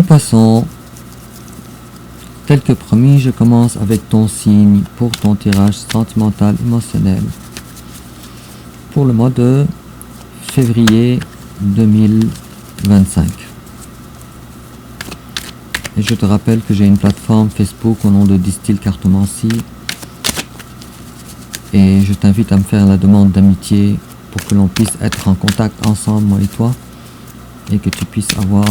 Ami poisson, tel que promis, je commence avec ton signe pour ton tirage sentimental émotionnel pour le mois de février 2025. Et je te rappelle que j'ai une plateforme Facebook au nom de Distill Cartomancie et je t'invite à me faire la demande d'amitié pour que l'on puisse être en contact ensemble, moi et toi, et que tu puisses avoir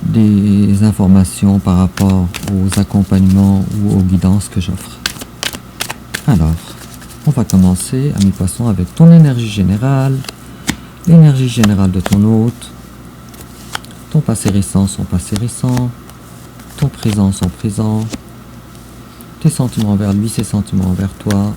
des informations par rapport aux accompagnements ou aux guidances que j'offre. Alors, on va commencer, ami poisson, avec ton énergie générale, l'énergie générale de ton hôte, ton passé récent, son passé récent, ton présent, son présent, tes sentiments envers lui, ses sentiments envers toi,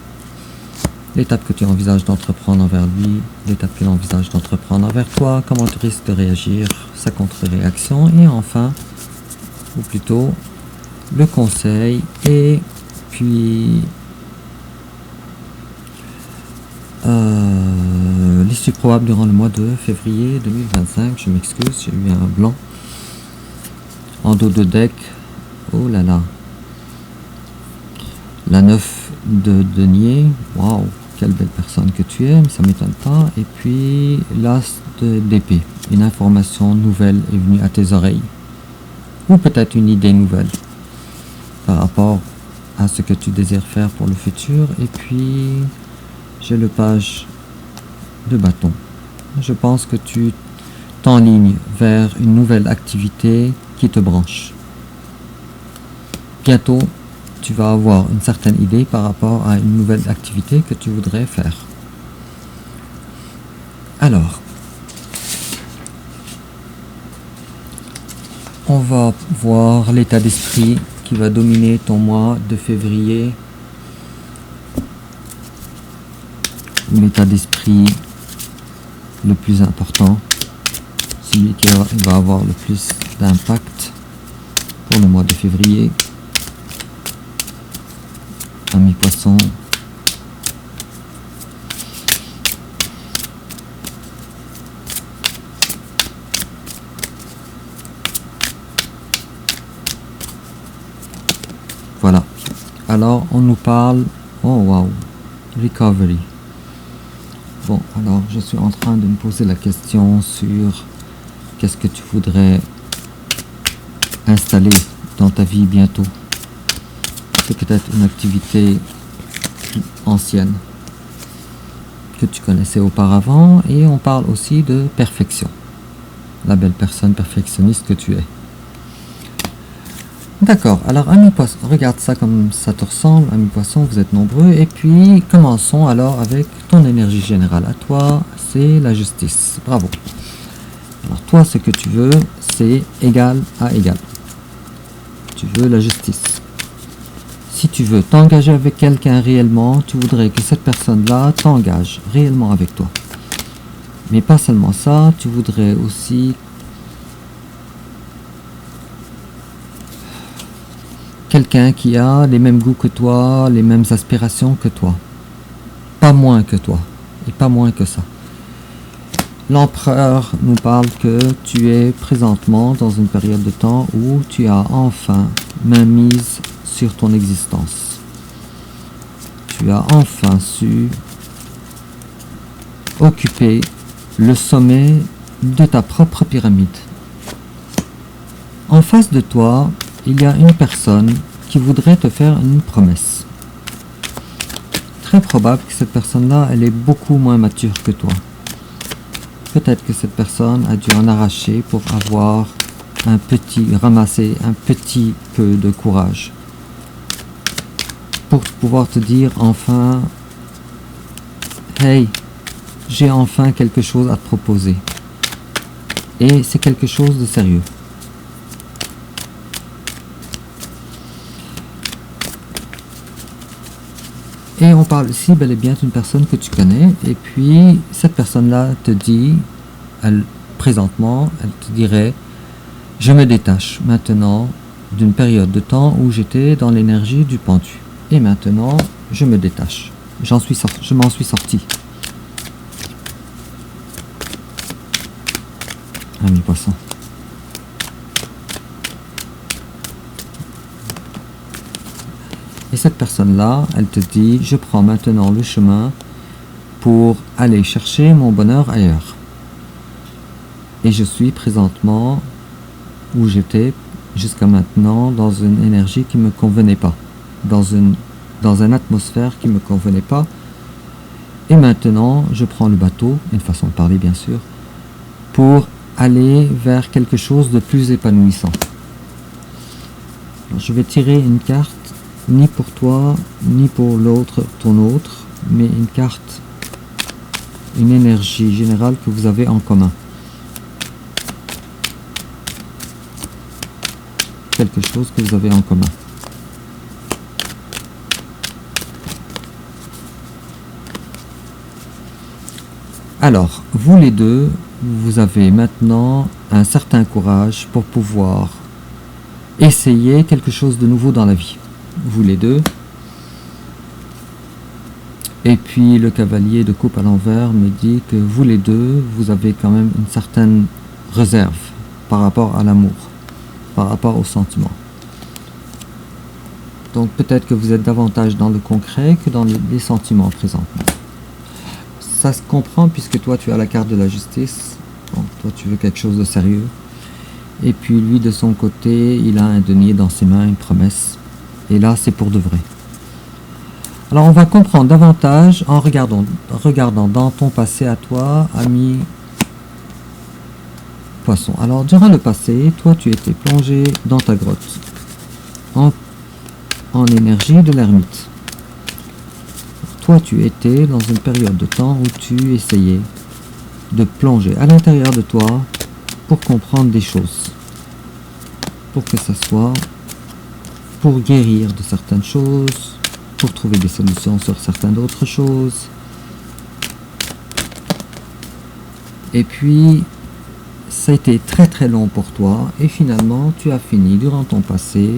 l'étape que tu envisages d'entreprendre envers lui, l'étape qu'il envisage d'entreprendre envers toi, comment tu risques de réagir, sa contre-réaction, et enfin, ou plutôt, le conseil, et puis l'issue probable durant le mois de février 2025. Je m'excuse, j'ai eu un blanc en dos de deck. Oh là là, la 9 de denier, waouh, quelle belle personne que tu es, mais ça m'étonne pas. Et puis l'as d'épée, une information nouvelle est venue à tes oreilles, ou peut-être une idée nouvelle par rapport à ce que tu désires faire pour le futur. Et puis j'ai le page de bâton. Je pense que tu t'enlignes vers une nouvelle activité qui te branche. Bientôt, tu vas avoir une certaine idée par rapport à une nouvelle activité que tu voudrais faire. Alors, on va voir l'état d'esprit qui va dominer ton mois de février. L'état d'esprit le plus important, celui qui va avoir le plus d'impact pour le mois de février. Ami poisson, voilà. Alors on nous parle, oh wow, recovery. Bon, alors je suis en train de me poser la question sur qu'est-ce que tu voudrais installer dans ta vie bientôt. C'est peut-être une activité ancienne que tu connaissais auparavant, et on parle aussi de perfection, la belle personne perfectionniste que tu es. D'accord, alors ami poisson, regarde ça comme ça te ressemble, ami poisson, vous êtes nombreux, et puis commençons alors avec ton énergie générale à toi, c'est la justice, bravo. Alors toi, ce que tu veux, c'est égal à égal, tu veux la justice. Si tu veux t'engager avec quelqu'un réellement, tu voudrais que cette personne-là t'engage réellement avec toi. Mais pas seulement ça, tu voudrais aussi quelqu'un qui a les mêmes goûts que toi, les mêmes aspirations que toi. Pas moins que toi, et pas moins que ça. L'empereur nous parle que tu es présentement dans une période de temps où tu as enfin mainmise sur ton existence. Tu as enfin su occuper le sommet de ta propre pyramide. En face de toi, il y a une personne qui voudrait te faire une promesse. Très probable que cette personne-là, elle est beaucoup moins mature que toi. Peut-être que cette personne a dû en arracher pour avoir ramasser un petit peu de courage. Pour pouvoir te dire enfin, hey, j'ai enfin quelque chose à te proposer. Et c'est quelque chose de sérieux. Et on parle ici bel et bien d'une personne que tu connais, et puis cette personne-là te dit, présentement, elle te dirait, je me détache maintenant d'une période de temps où j'étais dans l'énergie du pendu. Et maintenant, je me détache. Je m'en suis sorti. ami poisson. Et cette personne-là, elle te dit, je prends maintenant le chemin pour aller chercher mon bonheur ailleurs. Et je suis présentement où j'étais jusqu'à maintenant dans une énergie qui ne me convenait pas, dans une atmosphère qui ne me convenait pas. Et maintenant, je prends le bateau, une façon de parler bien sûr, pour aller vers quelque chose de plus épanouissant. Alors, je vais tirer une carte, ni pour toi, ni pour l'autre, ton autre, mais une carte, une énergie générale que vous avez en commun. Quelque chose que vous avez en commun. Alors, vous les deux, vous avez maintenant un certain courage pour pouvoir essayer quelque chose de nouveau dans la vie. Vous les deux. Et puis le cavalier de coupe à l'envers me dit que vous les deux, vous avez quand même une certaine réserve par rapport à l'amour, par rapport au sentiment. Donc peut-être que vous êtes davantage dans le concret que dans les sentiments présentement. Ça se comprend puisque toi tu as la carte de la justice, donc toi tu veux quelque chose de sérieux. Et puis lui de son côté, il a un denier dans ses mains, une promesse. Et là c'est pour de vrai. Alors on va comprendre davantage en regardant dans ton passé à toi, ami poisson. Alors durant le passé, toi tu étais plongé dans ta grotte, en énergie de l'ermite. Toi tu étais dans une période de temps où tu essayais de plonger à l'intérieur de toi pour comprendre des choses, pour que ça soit, pour guérir de certaines choses, pour trouver des solutions sur certaines autres choses. Et puis, ça a été très très long pour toi et finalement, tu as fini durant ton passé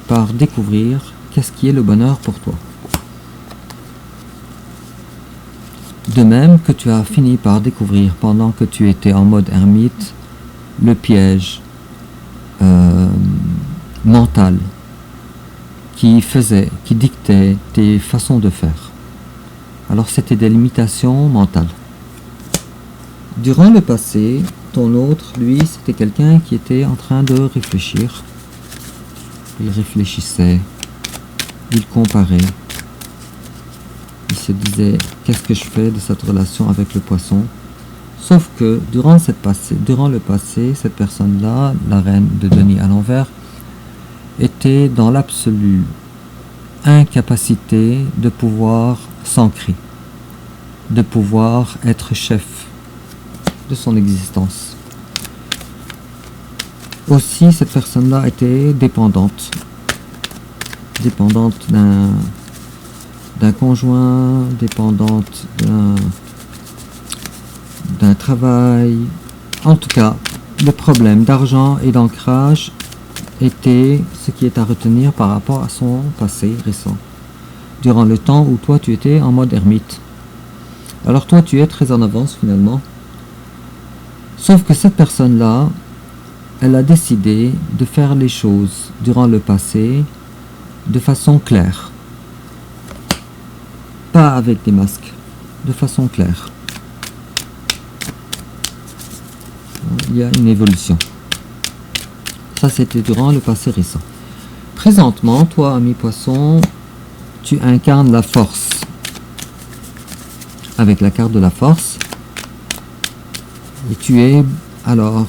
par découvrir qu'est-ce qui est le bonheur pour toi. De même que tu as fini par découvrir pendant que tu étais en mode ermite le piège mental qui dictait tes façons de faire. Alors c'était des limitations mentales. Durant le passé, ton autre, lui, c'était quelqu'un qui était en train de réfléchir. Il réfléchissait, il comparait, il se disait qu'est-ce que je fais de cette relation avec le poisson. Sauf que durant le passé, cette personne-là, la reine de denier à l'envers, était dans l'absolue incapacité de pouvoir s'ancrer, de pouvoir être chef de son existence. Aussi, cette personne-là était dépendante d'un conjoint, dépendante d'un travail. En tout cas, le problème d'argent et d'ancrage était ce qui est à retenir par rapport à son passé récent, durant le temps où toi tu étais en mode ermite. Alors toi tu es très en avance finalement, sauf que cette personne-là, elle a décidé de faire les choses durant le passé de façon claire, pas avec des masques, de façon claire. Il y a une évolution. Ça, c'était durant le passé récent. Présentement, toi, ami poisson, tu incarnes la force. Avec la carte de la force. Et tu es alors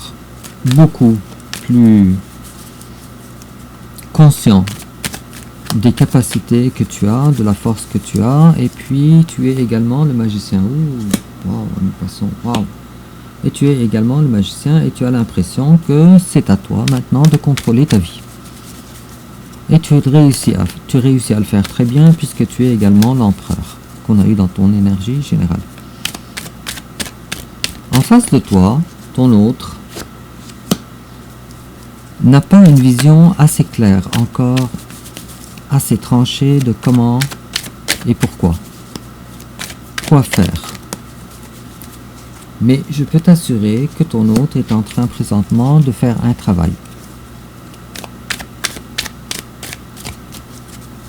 beaucoup plus conscient des capacités que tu as, de la force que tu as. Et puis, tu es également le magicien. Ouh, wow, ami poisson, wow. Et tu es également le magicien et tu as l'impression que c'est à toi maintenant de contrôler ta vie. Et tu réussis à le faire très bien puisque tu es également l'empereur qu'on a eu dans ton énergie générale. En face de toi, ton autre n'a pas une vision assez claire, encore assez tranchée de comment et pourquoi. Quoi faire. Mais je peux t'assurer que ton hôte est en train présentement de faire un travail.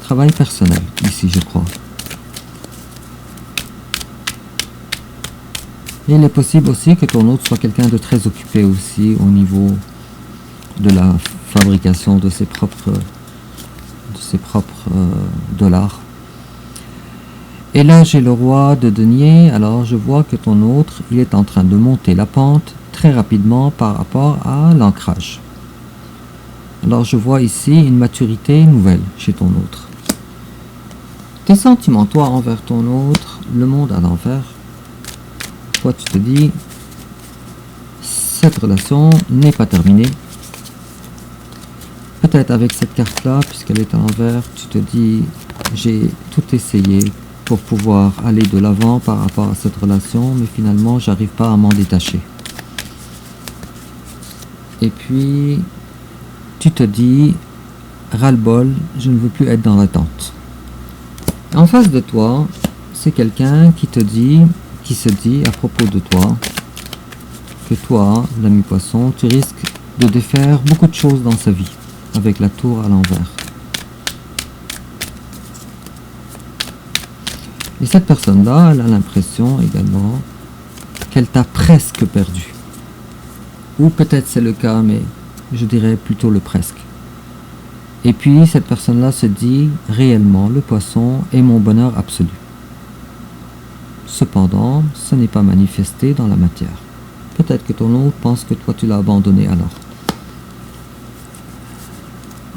Travail personnel, ici je crois. Et il est possible aussi que ton hôte soit quelqu'un de très occupé aussi au niveau de la fabrication de ses propres dollars. Et là j'ai le roi de denier, alors je vois que ton autre, il est en train de monter la pente très rapidement par rapport à l'ancrage. Alors je vois ici une maturité nouvelle chez ton autre. Tes sentiments, toi, envers ton autre, le monde à l'envers, toi tu te dis, cette relation n'est pas terminée. Peut-être avec cette carte-là, puisqu'elle est à l'envers, tu te dis, j'ai tout essayé pour pouvoir aller de l'avant par rapport à cette relation, mais finalement, j'arrive pas à m'en détacher. Et puis, tu te dis, ras-le-bol, je ne veux plus être dans l'attente. En face de toi, c'est quelqu'un qui se dit à propos de toi, que toi, l'ami poisson, tu risques de défaire beaucoup de choses dans sa vie, avec la tour à l'envers. Et cette personne-là, elle a l'impression également qu'elle t'a presque perdu. Ou peut-être c'est le cas, mais je dirais plutôt le presque. Et puis cette personne-là se dit, réellement, le poisson est mon bonheur absolu. Cependant, ce n'est pas manifesté dans la matière. Peut-être que ton autre pense que toi tu l'as abandonné alors.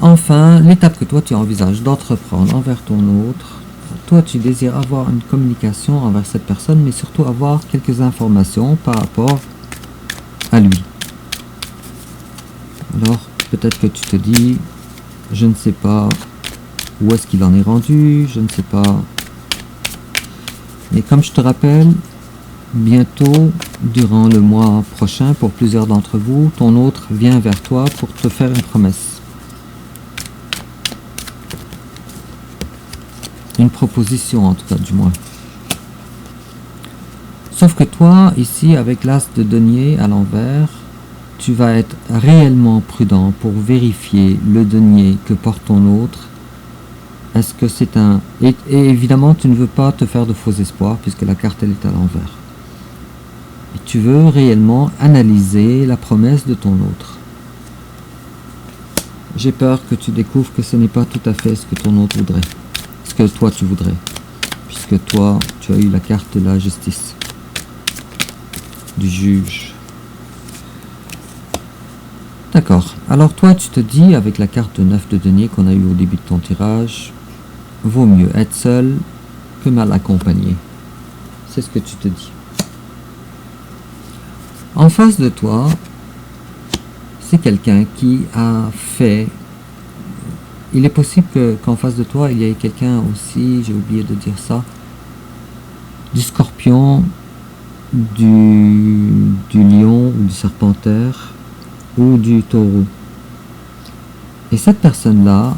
Enfin, l'étape que toi tu envisages d'entreprendre envers ton autre, toi tu désires avoir une communication envers cette personne, mais surtout avoir quelques informations par rapport à lui. Alors, peut-être que tu te dis, je ne sais pas où est-ce qu'il en est rendu, je ne sais pas. Mais comme je te rappelle, bientôt, durant le mois prochain, pour plusieurs d'entre vous, ton autre vient vers toi pour te faire une promesse. Une proposition en tout cas, du moins. Sauf que toi, ici, avec l'as de denier à l'envers, tu vas être réellement prudent pour vérifier le denier que porte ton autre. Est-ce que c'est un... Et évidemment, tu ne veux pas te faire de faux espoirs puisque la carte, elle est à l'envers. Et tu veux réellement analyser la promesse de ton autre. J'ai peur que tu découvres que ce n'est pas tout à fait ce que ton autre voudrait. Ce que toi, tu voudrais. Puisque toi, tu as eu la carte de la justice. Du juge. D'accord. Alors toi, tu te dis, avec la carte de 9 de denier qu'on a eu au début de ton tirage, vaut mieux être seul que mal accompagné. C'est ce que tu te dis. En face de toi, c'est quelqu'un qui a fait... Il est possible qu'en face de toi, il y ait quelqu'un aussi, j'ai oublié de dire ça, du scorpion, du lion ou du serpentaire, ou du taureau. Et cette personne-là,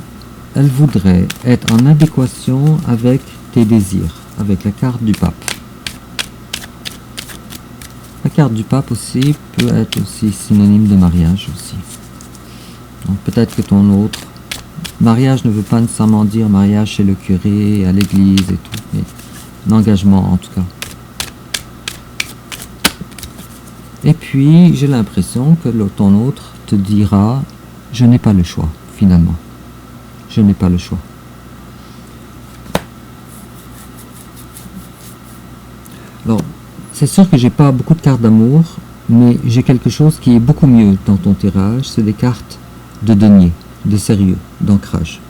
elle voudrait être en adéquation avec tes désirs, avec la carte du pape. La carte du pape aussi peut être aussi synonyme de mariage aussi. Donc peut-être que ton autre, mariage ne veut pas nécessairement dire mariage chez le curé, à l'église et tout, mais un engagement en tout cas. Et puis, j'ai l'impression que ton autre te dira, je n'ai pas le choix, finalement. Je n'ai pas le choix. Alors, c'est sûr que j'ai pas beaucoup de cartes d'amour, mais j'ai quelque chose qui est beaucoup mieux dans ton tirage, c'est des cartes de denier, de sérieux, d'ancrage.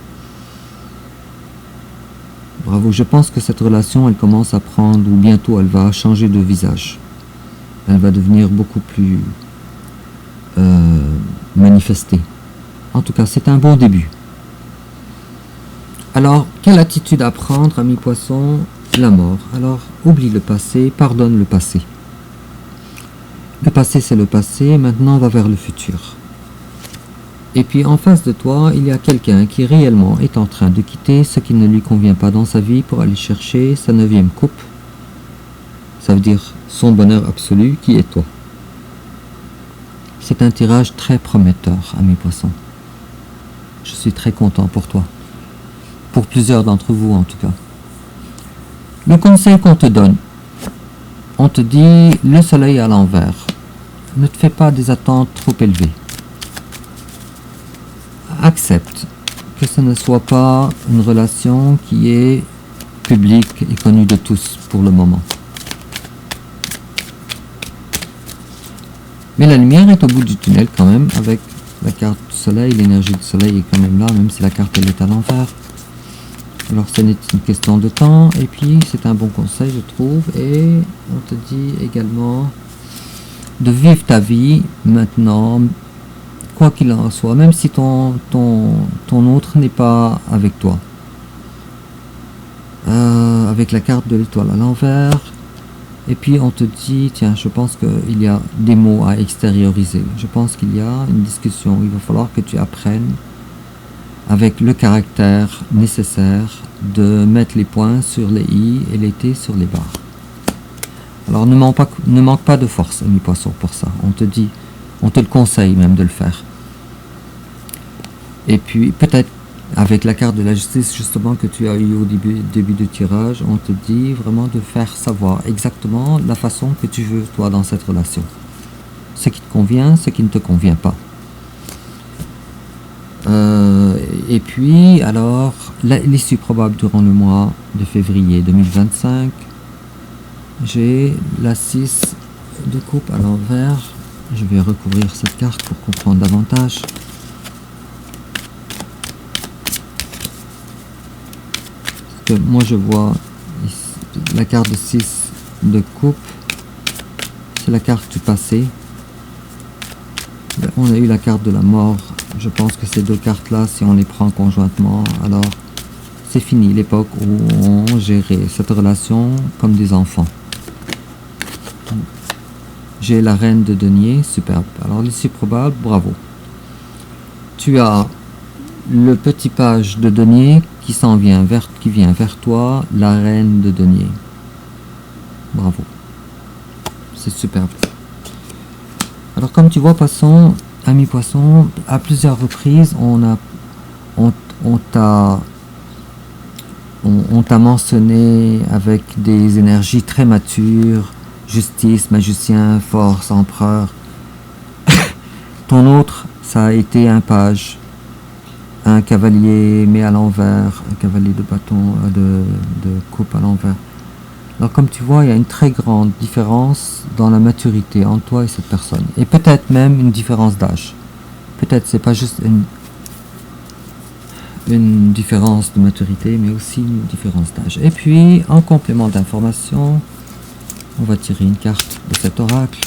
Bravo, je pense que cette relation, elle commence à prendre, ou bientôt elle va changer de visage. Elle va devenir beaucoup plus manifestée. En tout cas, c'est un bon début. Alors, quelle attitude à prendre, ami poisson? La mort. Alors, oublie le passé, pardonne le passé. Le passé, c'est le passé, maintenant on va vers le futur. Et puis, en face de toi, il y a quelqu'un qui réellement est en train de quitter ce qui ne lui convient pas dans sa vie pour aller chercher sa 9e coupe. Ça veut dire son bonheur absolu qui est toi. C'est un tirage très prometteur, ami poisson. Je suis très content pour toi. Pour plusieurs d'entre vous en tout cas. Le conseil qu'on te donne, on te dit le soleil à l'envers. Ne te fais pas des attentes trop élevées. Accepte que ce ne soit pas une relation qui est publique et connue de tous pour le moment. Mais la lumière est au bout du tunnel quand même, avec la carte du soleil, l'énergie du soleil est quand même là, même si la carte elle est à l'envers. Alors ce n'est une question de temps, et puis c'est un bon conseil je trouve, et on te dit également de vivre ta vie maintenant, quoi qu'il en soit, même si ton autre n'est pas avec toi. Avec la carte de l'étoile à l'envers, et puis on te dit, tiens, je pense qu'il y a des mots à extérioriser. Je pense qu'il y a une discussion. Il va falloir que tu apprennes avec le caractère nécessaire de mettre les points sur les i et les t sur les barres. Alors ne manque pas de force, ami poisson, pour ça. On te le conseille même de le faire. Et puis peut-être avec la carte de la justice justement que tu as eu au début du tirage, on te dit vraiment de faire savoir exactement la façon que tu veux toi dans cette relation. Ce qui te convient, ce qui ne te convient pas. Et puis alors l'issue probable durant le mois de février 2025, j'ai la 6 de coupe à l'envers. Je vais recouvrir cette carte pour comprendre davantage. Moi je vois la carte de 6 de coupe, c'est la carte du passé. On a eu la carte de la mort. Je pense que ces deux cartes là, si on les prend conjointement, alors c'est fini l'époque où on gérait cette relation comme des enfants. J'ai la reine de denier, superbe. Alors l'issue probable, bravo. Tu as le petit page de denier qui vient vers toi, la reine de denier. Bravo. C'est superbe. Alors comme tu vois, ami poisson, à plusieurs reprises, on t'a mentionné avec des énergies très matures, justice, magicien, force, empereur. Ton autre, ça a été un page. Un cavalier mais à l'envers, un cavalier de bâton, de coupe à l'envers. Alors comme tu vois, il y a une très grande différence dans la maturité entre toi et cette personne. Et peut-être même une différence d'âge. Peut-être c'est pas juste une différence de maturité, mais aussi une différence d'âge. Et puis, en complément d'information, on va tirer une carte de cet oracle.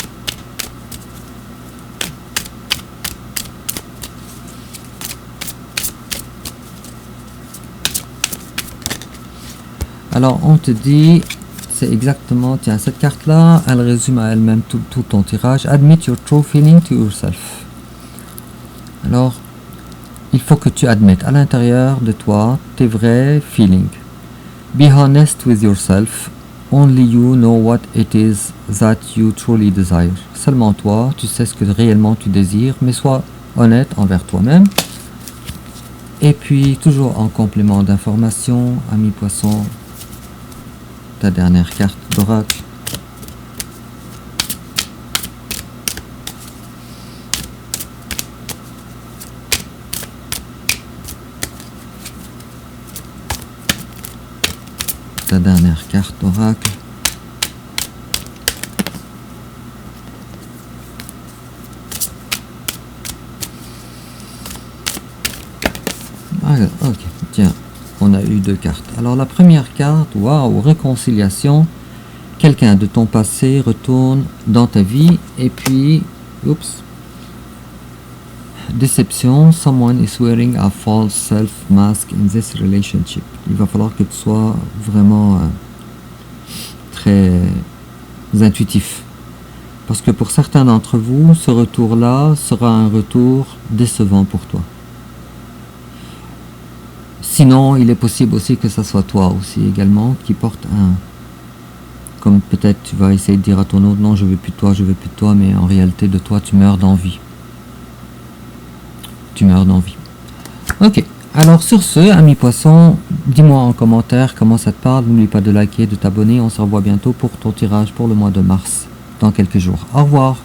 Alors on te dit, c'est exactement, tiens, cette carte là, elle résume à elle-même tout ton tirage. Admit your true feeling to yourself. Alors, il faut que tu admettes à l'intérieur de toi tes vrais feelings. Be honest with yourself. Only you know what it is that you truly desire. Seulement toi, tu sais ce que réellement tu désires, mais sois honnête envers toi-même. Et puis, toujours en complément d'information, ami poisson, ta dernière carte d'oracle. Ta dernière carte d'oracle. Ok, tiens. On a eu deux cartes. Alors la première carte, waouh, réconciliation. Quelqu'un de ton passé retourne dans ta vie et puis, oups, déception. Someone is wearing a false self mask in this relationship. Il va falloir que tu sois vraiment très intuitif. Parce que pour certains d'entre vous, ce retour-là sera un retour décevant pour toi. Sinon, il est possible aussi que ce soit toi aussi également qui porte comme peut-être tu vas essayer de dire à ton autre, non, je veux plus de toi, je veux plus de toi, mais en réalité, de toi, tu meurs d'envie. Tu meurs d'envie. Ok. Alors sur ce, amis poissons, dis-moi en commentaire comment ça te parle. N'oublie pas de liker, de t'abonner. On se revoit bientôt pour ton tirage pour le mois de mars, dans quelques jours. Au revoir.